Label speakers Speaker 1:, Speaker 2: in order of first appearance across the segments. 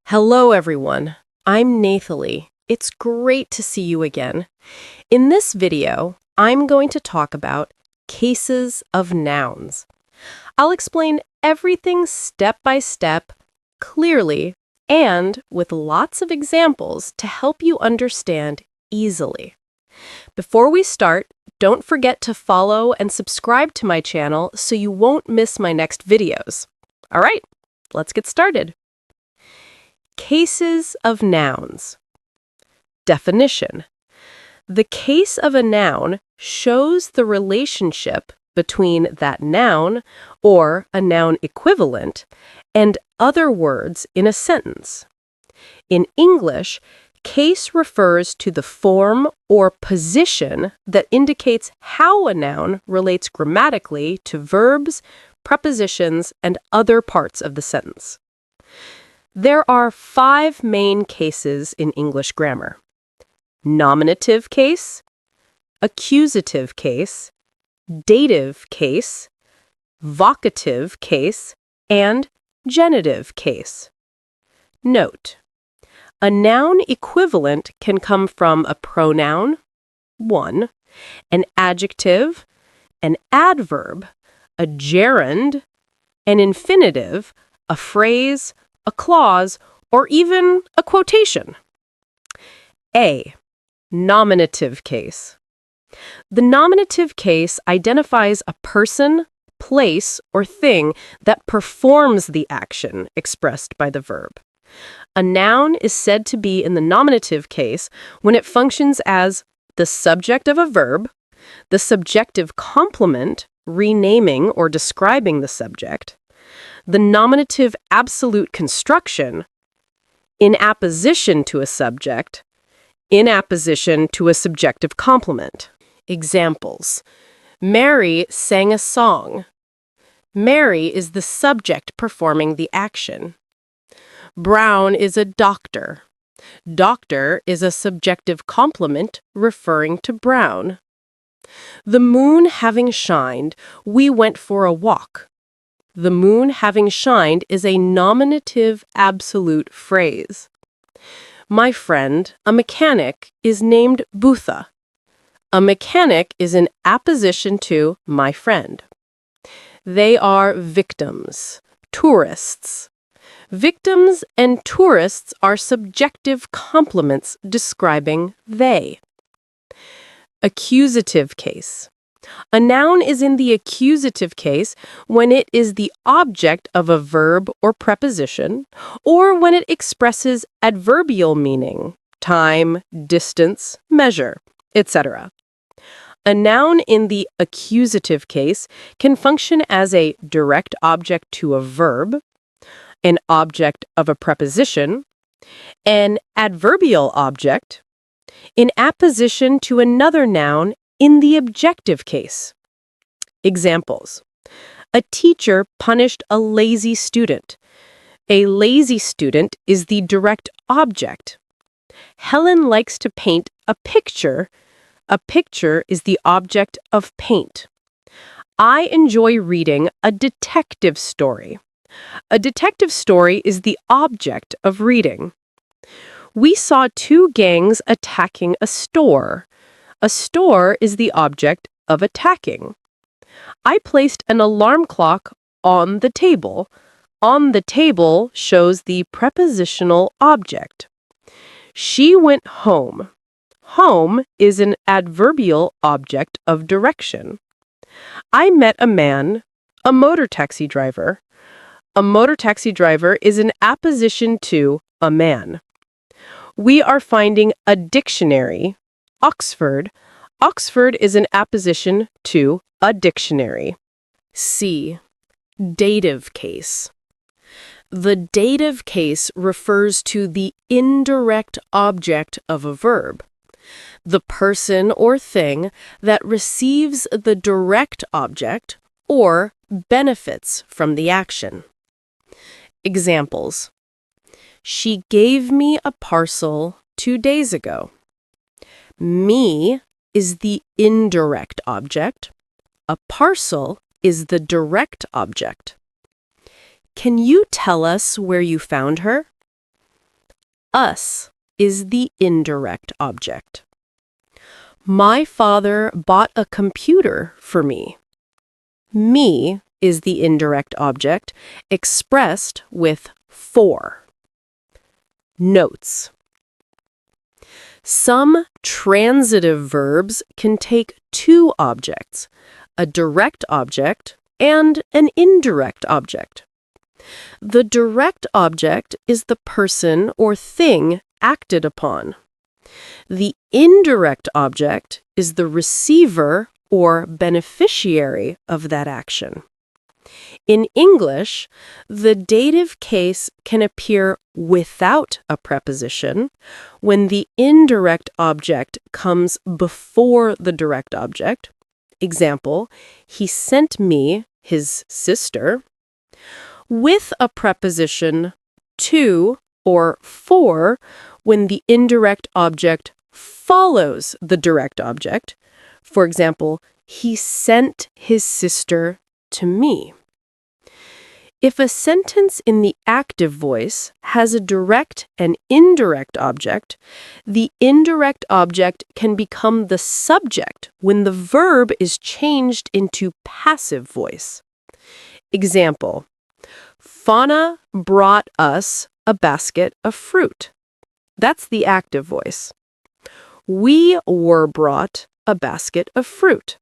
Speaker 1: Hello, everyone. I'm Nathaly. It's great to see you again. In this video, I'm going to talk about cases of nouns. I'll explain everything step by step, clearly, and with lots of examples to help you understand easily. Before we start, don't forget to follow and subscribe to my channel so you won't miss my next videos. All right, let's get started. Cases of nouns. Definition. The case of a noun shows the relationship between that noun, or a noun equivalent, and other words in a sentence. In English, case refers to the form or position that indicates how a noun relates grammatically to verbs, prepositions, and other parts of the sentence. There are 5 main cases in English grammar: nominative case, accusative case, dative case, vocative case, and genitive case. Note: a noun equivalent can come from a pronoun, one, an adjective, an adverb, a gerund, an infinitive, a phrase, a clause, or even a quotation. A. Nominative case. The nominative case identifies a person, place, or thing that performs the action expressed by the verb. A noun is said to be in the nominative case when it functions as the subject of a verb, the subjective complement, renaming or describing the subject, the nominative absolute construction, in apposition to a subject, in apposition to a subjective complement. Examples: Mary sang a song. Mary is the subject performing the action. Brown is a doctor. Doctor is a subjective complement referring to Brown. The moon having shined, we went for a walk. The moon having shined is a nominative absolute phrase. My friend, a mechanic, is named Butha. A mechanic is in apposition to my friend. They are victims, tourists. Victims and tourists are subjective complements describing they. Accusative case. A noun is in the accusative case when it is the object of a verb or preposition, or when it expresses adverbial meaning, time, distance, measure, etc. A noun in the accusative case can function as a direct object to a verb, an object of a preposition, an adverbial object, in apposition to another noun in the objective case. Examples: a teacher punished a lazy student. A lazy student is the direct object. Helen likes to paint a picture. A picture is the object of paint. I enjoy reading a detective story. A detective story is the object of reading. We saw 2 gangs attacking a store. A store is the object of attacking. I placed an alarm clock on the table. On the table shows the prepositional object. She went home. Home is an adverbial object of direction. I met a man, a motor taxi driver. A motor taxi driver is an apposition to a man. We are finding a dictionary. Oxford. Oxford is an apposition to a dictionary. C. Dative case. The dative case refers to the indirect object of a verb, the person or thing that receives the direct object or benefits from the action. Examples: she gave me a parcel 2 days ago. Me is the indirect object. A parcel is the direct object. Can you tell us where you found her? Us is the indirect object. My father bought a computer for me. Me is the indirect object expressed with for. Notes. Some transitive verbs can take two objects, a direct object and an indirect object. The direct object is the person or thing acted upon. The indirect object is the receiver or beneficiary of that action. In English, the dative case can appear without a preposition when the indirect object comes before the direct object. Example, he sent me his sister. With a preposition to or for when the indirect object follows the direct object. For example, he sent his sister to me. If a sentence in the active voice has a direct and indirect object, the indirect object can become the subject when the verb is changed into passive voice. Example, Fauna brought us a basket of fruit. That's the active voice. We were brought a basket of fruit.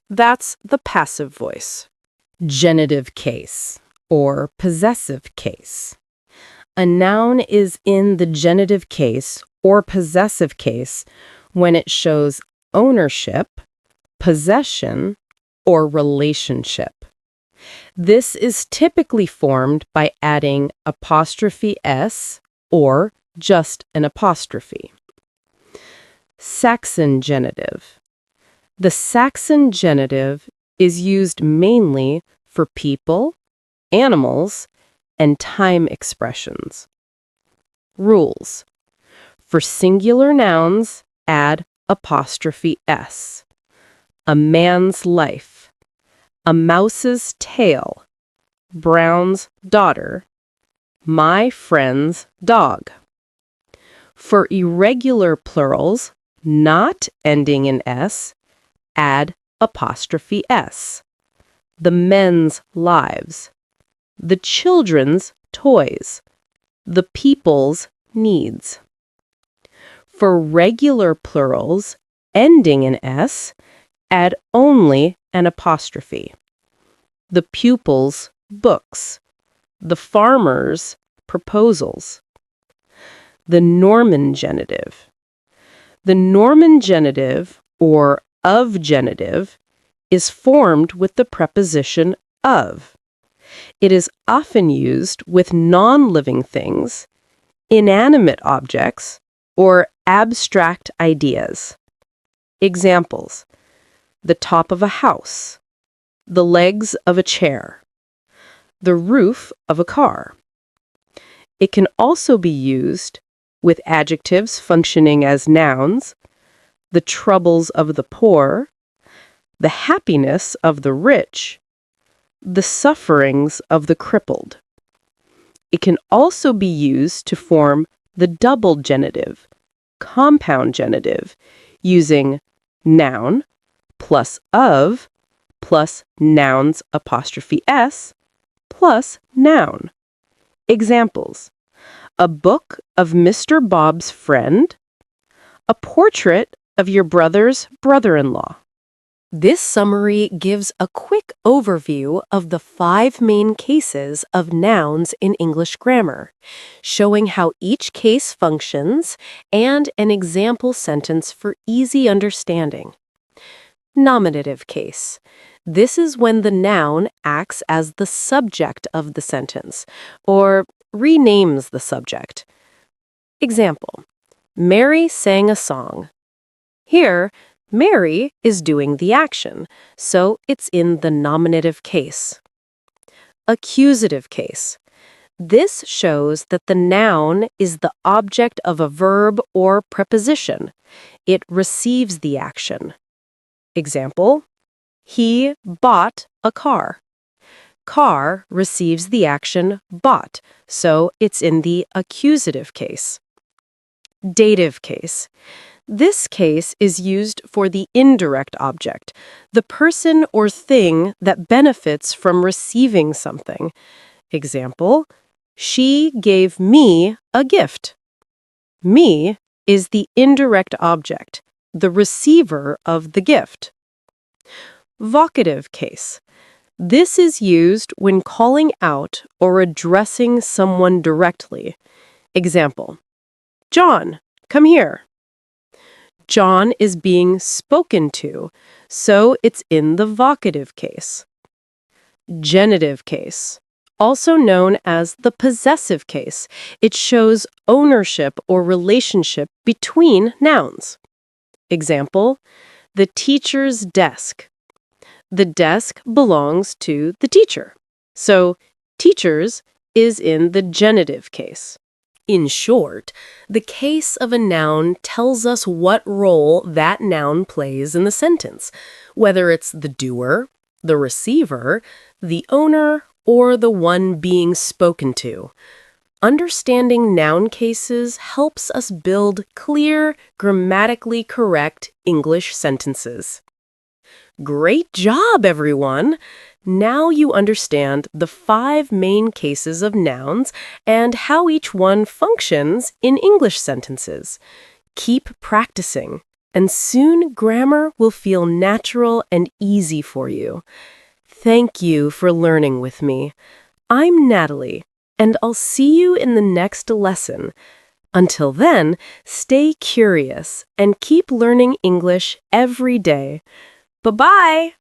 Speaker 1: That's the passive voice. Genitive case or possessive case. A noun is in the genitive case or possessive case when it shows ownership, possession, or relationship. This is typically formed by adding apostrophe s or just an apostrophe. Saxon genitive. The Saxon genitive is used mainly for people, animals, and time expressions. Rules. For singular nouns, add apostrophe s. A man's life. A mouse's tail. Brown's daughter. My friend's dog. For irregular plurals, not ending in s, add apostrophe s. The men's lives. The children's toys. The people's needs. For regular plurals ending in s, add only an apostrophe. The pupils' books. The farmer's proposals. The Norman genitive. The Norman genitive, or of genitive, is formed with the preposition of. It is often used with non-living things, inanimate objects, or abstract ideas. Examples: the top of a house, the legs of a chair, the roof of a car. It can also be used with adjectives functioning as nouns, the troubles of the poor, the happiness of the rich, the sufferings of the crippled. It can also be used to form the double genitive, compound genitive, using noun plus of plus noun's apostrophe s plus noun. Examples: a book of Mr. Bob's friend, a portrait of your brother's brother-in-law. This summary gives a quick overview of the 5 main cases of nouns in English grammar, showing how each case functions and an example sentence for easy understanding. Nominative case. This is when the noun acts as the subject of the sentence, or renames the subject. Example: Mary sang a song. Here, Mary is doing the action, so it's in the nominative case. Accusative case. This shows that the noun is the object of a verb or preposition. It receives the action. Example: he bought a car. Car receives the action bought, so it's in the accusative case. Dative case. This case is used for the indirect object, the person or thing that benefits from receiving something. Example, she gave me a gift. Me is the indirect object, the receiver of the gift. Vocative case. This is used when calling out or addressing someone directly. Example, John, come here. John is being spoken to, so it's in the vocative case. Genitive case, also known as the possessive case. It shows ownership or relationship between nouns. Example, the teacher's desk. The desk belongs to the teacher. So, teachers is in the genitive case. In short, the case of a noun tells us what role that noun plays in the sentence, whether it's the doer, the receiver, the owner, or the one being spoken to. Understanding noun cases helps us build clear, grammatically correct English sentences. Great job, everyone! Now you understand the 5 main cases of nouns and how each one functions in English sentences. Keep practicing, and soon grammar will feel natural and easy for you. Thank you for learning with me. I'm Nathaly, and I'll see you in the next lesson. Until then, stay curious and keep learning English every day. Bye-bye!